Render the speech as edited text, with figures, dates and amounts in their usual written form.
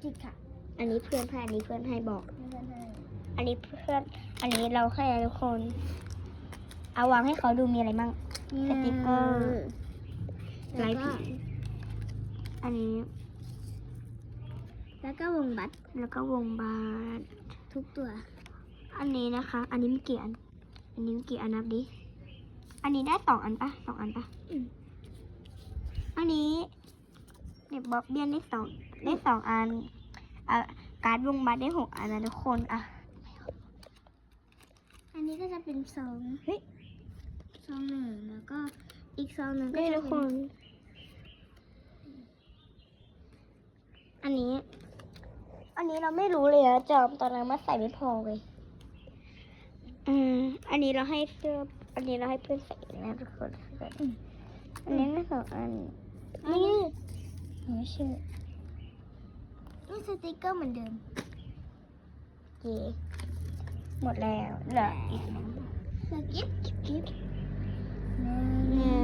จิกค่ะ อันนี้เพื่อนให้อันนี้เพื่อนให้บอก เพื่อนให้ อันนี้เพื่อน อันนี้เราให้ทุกคน เอาวางให้เขาดูมีอะไรบ้าง สติกเกอร์ ไล แล้ว ฟ์ ก็ ผีอันนี้ แล้วก็วงบัตร แล้วก็วงบาส ทุกตัว อันนี้นะคะ อันนี้มีกี่อัน อันนี้มีกี่อันนับดิ อันนี้ได้2 อันปะ2 อันปะ อันนี้เด็กบ๊อบเบี้ยนได้2 อันการ์ดวงบาสได้6 อันนะทุกคนอ่ะ อันนี้ก็จะเป็นซอง เฮ้ย ซองหนึ่งแล้วก็อีกซองหนึ่งก็ นี่ จะ ทุกค เป็น น อันนี้เราไม่รู้เลยอะจอมตอนนั้นมาใส่ไม่พอเลยอันนี้เราให้เสื้อ อันนี้เราให้เพื่อนใส่นะทุกคนอันนี้ไม่2 อัน นี่ไม่เชื่อ นี่สติกเกอร์เหมือนเดิม เย่หมดแล้วเหลืออีก สกิป 1